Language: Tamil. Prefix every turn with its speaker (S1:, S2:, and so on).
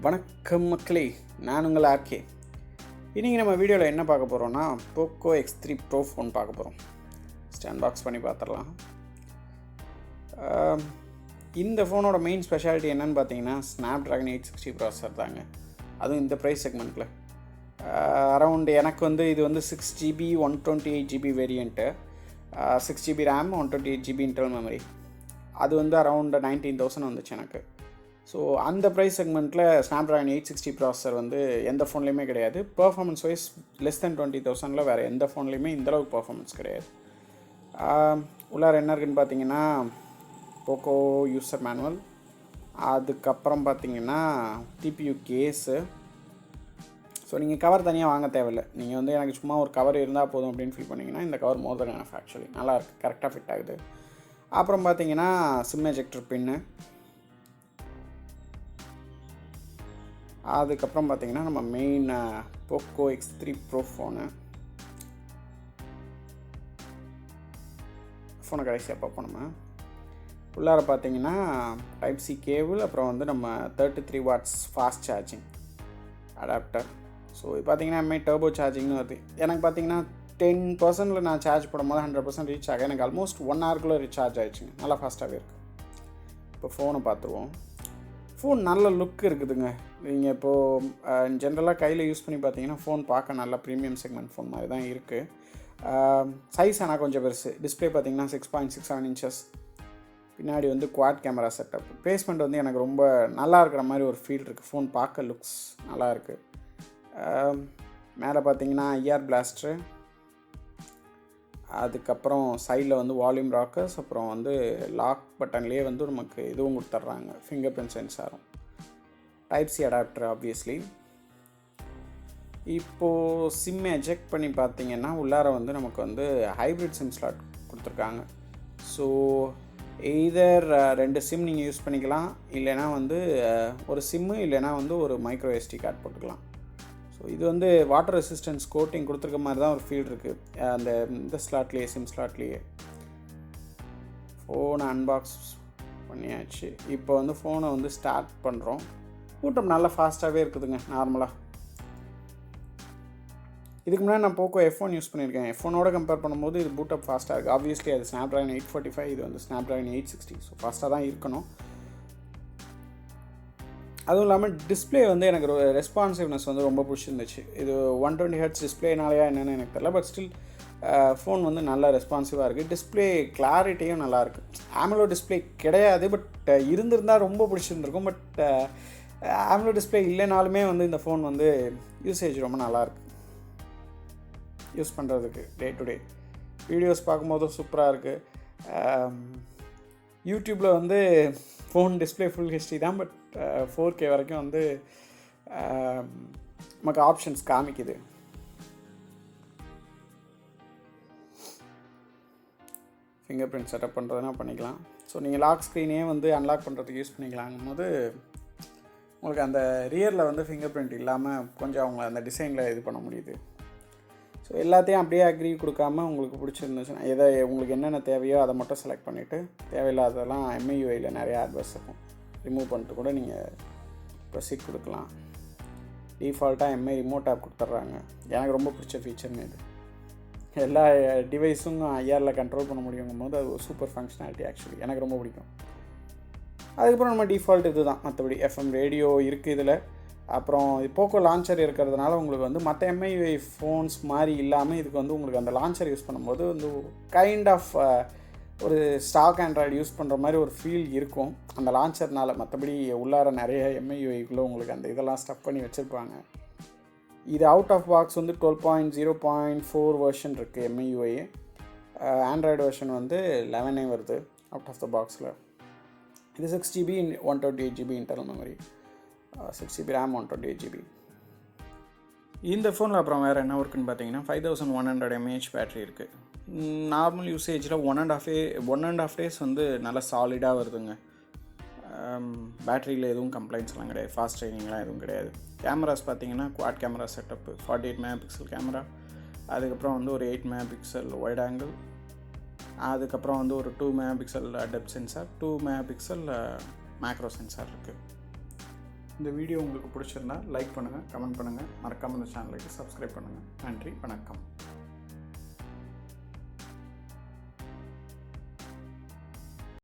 S1: வணக்கம் மக்களே, நான் உங்கள் ஆர்கே. இன்றைக்கி நம்ம வீடியோவில் என்ன பார்க்க போகிறோன்னா போக்கோ X3 Pro ஃபோன் பார்க்க போகிறோம். அன்பாக்ஸ் பண்ணி பார்த்துடலாம். இந்த ஃபோனோட மெயின் ஸ்பெஷாலிட்டி என்னென்னு பார்த்தீங்கன்னா ஸ்னாப்ட்ராகன் 860 ப்ராசஸர் தாங்க. அதுவும் இந்த ப்ரைஸ் செக்மெண்ட்டில் அரவுண்ட் எனக்கு வந்து இது வந்து 6GB 128GB variant, 6GB RAM 128GB internal memory. அது வந்து அரவுண்ட் 19,000 வந்துச்சு எனக்கு. ஸோ அந்த ப்ரைஸ் செக்மெண்ட்டில் ஸ்னாப்ட்ராகன் 860 ப்ராசஸர் வந்து எந்த ஃபோன்லேயுமே கிடையாது. பர்ஃபார்மன்ஸ் வைஸ் லெஸ் தென் 20,000 வேறு எந்த ஃபோன்லேயுமே இந்தளவுக்கு பர்ஃபார்மன்ஸ் கிடையாது. உள்ளார என்ன இருக்குதுன்னு பார்த்தீங்கன்னா போக்கோ யூசர் மேனுவல், அதுக்கப்புறம் பார்த்தீங்கன்னா டிபியூ கேஸு. ஸோ நீங்கள் கவர் தனியாக வாங்க தேவையில்லை. நீங்கள் வந்து எனக்கு சும்மா ஒரு கவர் இருந்தால் போதும் அப்படின்னு ஃபீல் பண்ணிங்கன்னா இந்த கவர் மோர் தென் எனஃப். ஆக்சுவலி நல்லாயிருக்கு, கரெக்டாக ஃபிட் ஆகுது. அப்புறம் பார்த்தீங்கன்னா சிம் எஜெக்டர் பின்னு. அதுக்கப்புறம் பார்த்திங்கன்னா நம்ம மெயின் போக்கோ X3 Pro ஃபோனை கடைசியாக பார்ப்போம். நம்ம உள்ளார பார்த்திங்கன்னா டைப் சி கேபிள், அப்புறம் வந்து நம்ம 33 watts fast charging adapter. So இது பார்த்திங்கன்னா எம்ஐ டர்போ சார்ஜிங்னு வருது. எனக்கு பார்த்திங்கன்னா 10% நான் சார்ஜ் போடும்போது 100% ரீச் ஆக எனக்கு ஆல்மோஸ்ட் 1 hourக்குள்ளே ரீசார்ஜ் ஆகிடுச்சுங்க. நல்லா ஃபாஸ்ட்டாகவே இருக்குது. இப்போ ஃபோனை பார்த்துருவோம். ஃபோன் நல்ல லுக் இருக்குதுங்க. நீங்கள் இப்போது ஜென்ரலாக கையில் யூஸ் பண்ணி பார்த்தீங்கன்னா ஃபோன் பார்க்க நல்லா ப்ரீமியம் செக்மெண்ட் ஃபோன் மாதிரி தான் இருக்குது. சைஸ் ஆனால் கொஞ்சம் பெருசு. டிஸ்பிளே பார்த்தீங்கன்னா 6.67 inches. பின்னாடி வந்து குவாட் கேமரா செட்டப். பேஸ்மெண்ட் வந்து எனக்கு ரொம்ப நல்லா இருக்கிற மாதிரி ஒரு ஃபீல் இருக்குது. ஃபோன் பார்க்க லுக்ஸ் நல்லா இருக்குது. மேலே பார்த்தீங்கன்னா ஐஆர் பிளாஸ்டரு, அதுக்கப்புறம் சைடில் வந்து வால்யூம் ராக்கர்ஸ், அப்புறம் வந்து லாக் பட்டன்லேயே வந்து நமக்கு இதுவும் கொடுத்துட்றாங்க, ஃபிங்கர் பிரிண்ட் சென்சாரும், டைப் சி அடாப்டர் ஆப்வியஸ்லி. இப்போது சிம் எஜெக்ட் பண்ணி பார்த்தீங்கன்னா உள்ளார வந்து நமக்கு வந்து ஹைப்ரிட் சிம் ஸ்லாட் கொடுத்துருக்காங்க. ஸோ எய்தர் 2 சிம் நீங்கள் யூஸ் பண்ணிக்கலாம், இல்லைனா வந்து ஒரு சிம்மு, இல்லைனா வந்து ஒரு மைக்ரோ எஸ்டி கார்டு போட்டுக்கலாம். ஸோ இது வந்து வாட்டர் ரெசிஸ்டன்ஸ் கோட்டிங் கொடுத்துருக்க மாதிரி தான் ஒரு ஃபீல் இருக்குது அந்த இந்த ஸ்லாட்லேயே, சிம் ஸ்லாட்லேயே. ஃபோனை அன்பாக்ஸ் பண்ணியாச்சு. இப்போ வந்து ஃபோனை வந்து ஸ்டார்ட் பண்ணுறோம். கூட்டம் நல்லா ஃபாஸ்ட்டாகவே இருக்குதுங்க நார்மலாக. இதுக்கு முன்னாடி நான் போக்கோ F1 யூஸ் பண்ணியிருக்கேன். F1ஓட கம்பேர் பண்ணும்போது இது பூட் அப் ஃபாஸ்ட்டாக இருக்குது. ஆப்வியஸ்லி அது ஸ்னாப்ட்ராகன் 845, இது வந்து ஸ்னாப்ட்ராகன் 860. ஸோ ஃபாஸ்ட்டாக தான் இருக்கணும். அதுவும் இல்லாமல் டிஸ்பிளே வந்து எனக்கு ரெஸ்பான்சிவ்னஸ் வந்து ரொம்ப பிடிச்சிருந்துச்சு. இது 120 Hz டிஸ்பிளேனாலையா என்னென்னு எனக்கு தெரியல, பட் ஸ்டில் ஃபோன் வந்து நல்லா ரெஸ்பான்சிவாக இருக்குது. டிஸ்பிளே கிளாரிட்டியும் நல்லாயிருக்கு. ஆமலோ டிஸ்பிளே கிடையாது, பட் இருந்திருந்தால் ரொம்ப பிடிச்சிருந்துருக்கும். பட் ஆமலோ டிஸ்பிளே இல்லைனாலுமே வந்து இந்த ஃபோன் வந்து யூசேஜ் ரொம்ப நல்லாயிருக்கு யூஸ் பண்ணுறதுக்கு. டே டு டே வீடியோஸ் பார்க்கும்போதும் சூப்பராக இருக்குது. யூடியூப்பில் வந்து ஃபோன் டிஸ்பிளே ஃபுல் ஹெச்டி தான், பட் 4K வரைக்கும் வந்து நமக்கு ஆப்ஷன்ஸ் காமிக்குது. ஃபிங்கர் பிரிண்ட் செட்டப் பண்ணுறதுனா பண்ணிக்கலாம். ஸோ நீங்கள் லாக் ஸ்க்ரீனே வந்து அன்லாக் பண்ணுறதுக்கு யூஸ் பண்ணிக்கலாங்கும் போது உங்களுக்கு அந்த ரியரில் வந்து ஃபிங்கர் பிரிண்ட் இல்லாமல் கொஞ்சம் அவங்க அந்த டிசைனில் இது பண்ண முடியுது. ஸோ எல்லாத்தையும் அப்படியே அக்ரி கொடுக்காமல் உங்களுக்கு பிடிச்சிருந்துச்சுன்னா எதை உங்களுக்கு என்னென்ன தேவையோ அதை மட்டும் செலக்ட் பண்ணிவிட்டு, தேவையில்லாததெல்லாம் MIUIயில் நிறைய ஆட்வர்ஸ் இருக்கும், ரிமூவ் பண்ணிட்டு கூட நீங்கள் ப்ரொசீட் கொடுக்கலாம். டிஃபால்ட்டாக MI ரிமோட் ஆப் கொடுத்துட்றாங்க. எனக்கு ரொம்ப பிடிச்ச ஃபீச்சர்னு இது. எல்லா டிவைஸும் ஐஆரில் கண்ட்ரோல் பண்ண முடியுங்கும் போது அது ஒரு சூப்பர் ஃபங்க்ஷனாலிட்டி. ஆக்சுவலி எனக்கு ரொம்ப பிடிக்கும். அதுக்கப்புறம் நம்ம டிஃபால்ட் இது தான். மற்றபடி FM ரேடியோ இருக்குது இதில். அப்புறம் போக்கோ லான்ச்சர் இருக்கிறதுனால உங்களுக்கு வந்து மற்ற MIUI ஃபோன்ஸ் மாதிரி இல்லாமல் இதுக்கு வந்து உங்களுக்கு அந்த லான்ச்சர் யூஸ் பண்ணும்போது வந்து கைண்ட் ஆஃப் ஒரு ஸ்டாக் ஆண்ட்ராய்டு யூஸ் பண்ணுற மாதிரி ஒரு ஃபீல் இருக்கும் அந்த லான்ச்சர்னால். மற்றபடி உள்ளார நிறைய MIUIக்குள்ளே உங்களுக்கு அந்த இதெல்லாம் ஸ்டப் பண்ணி வச்சுருப்பாங்க. இது அவுட் ஆஃப் பாக்ஸ் வந்து 12.0.4 வெர்ஷன் இருக்குது MIUI. ஆண்ட்ராய்டு வெர்ஷன் வந்து 11 வருது அவுட் ஆஃப் த பாக்ஸில். இது 6GB 128GB internal memory, 6GB RAM 128GB. இந்த ஃபோனில் அப்புறம் வேறு என்ன இருக்குன்னு பார்த்தீங்கன்னா 5100 mAh பேட்ரி இருக்குது. நார்மல் யூசேஜில் 1.5 days வந்து நல்லா சாலிடாக வருதுங்க. பேட்டரியில் எதுவும் கம்ப்ளைண்ட்ஸ்லாம் கிடையாது, ஃபாஸ்ட் சார்ஜிங்லாம் எதுவும் கிடையாது. கேமராஸ் பார்த்தீங்கன்னா quad camera setup, 48 MP camera, அதுக்கப்புறம் வந்து ஒரு 8 MP வைட் ஆங்கிள், அதுக்கப்புறம் வந்து ஒரு 2 MP depth sensor, 2 MP macro sensor இருக்குது. இந்த வீடியோ உங்களுக்கு பிடிச்சிருந்தா லைக் பண்ணுங்கள், கமெண்ட் பண்ணுங்கள், மறக்காமல் இந்த சேனலுக்கு சப்ஸ்கிரைப் பண்ணுங்கள். நன்றி, வணக்கம்.